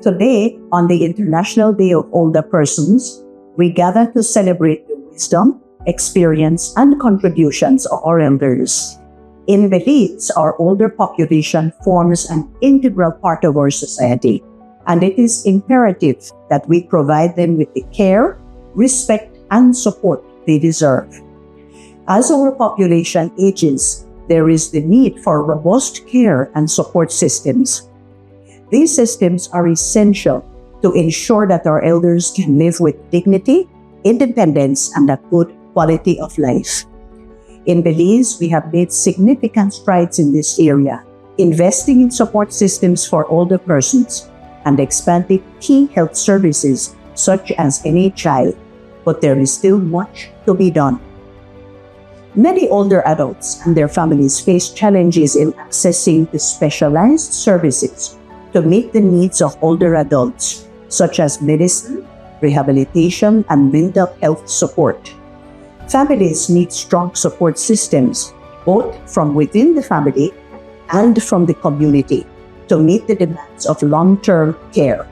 Today, on the International Day of Older Persons, we gather to celebrate the wisdom, experience, and contributions of our elders. In Belize, our older population forms an integral part of our society, and it is imperative that we provide them with the care, respect, and support they deserve. As our population ages, there is the need for robust care and support systems. These systems are essential to ensure that our elders can live with dignity, independence, and a good quality of life. In Belize, we have made significant strides in this area, investing in support systems for older persons and expanding key health services such as NHI, but there is still much to be done. Many older adults and their families face challenges in accessing the specialized services to meet the needs of older adults, such as medicine, rehabilitation, and mental health support. Families need strong support systems, both from within the family and from the community, to meet the demands of long-term care.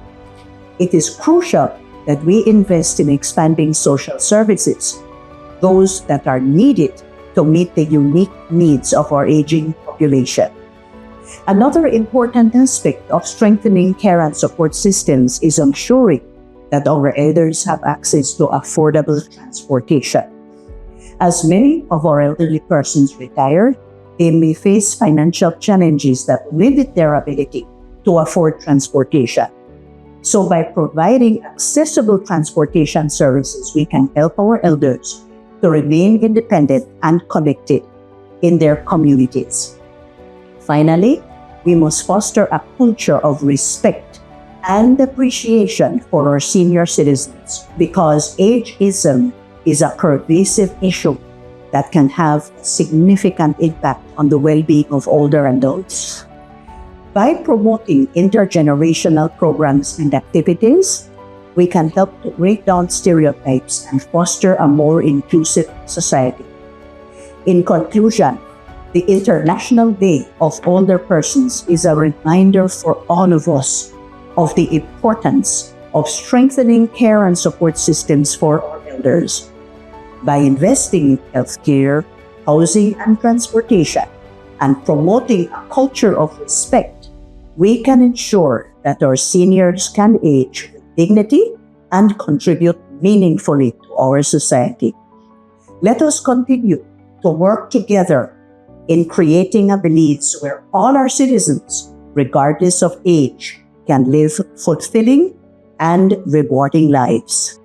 It is crucial that we invest in expanding social services, those that are needed to meet the unique needs of our aging population. Another important aspect of strengthening care and support systems is ensuring that our elders have access to affordable transportation. As many of our elderly persons retire, they may face financial challenges that limit their ability to afford transportation. So by providing accessible transportation services, we can help our elders to remain independent and connected in their communities. Finally, we must foster a culture of respect and appreciation for our senior citizens, because ageism is a pervasive issue that can have a significant impact on the well-being of older adults. By promoting intergenerational programs and activities, we can help to break down stereotypes and foster a more inclusive society. In conclusion, the International Day of Older Persons is a reminder for all of us of the importance of strengthening care and support systems for our elders. By investing in healthcare, housing, and transportation, and promoting a culture of respect, we can ensure that our seniors can age with dignity and contribute meaningfully to our society. Let us continue to work together in creating a Belize where all our citizens, regardless of age, can live fulfilling and rewarding lives.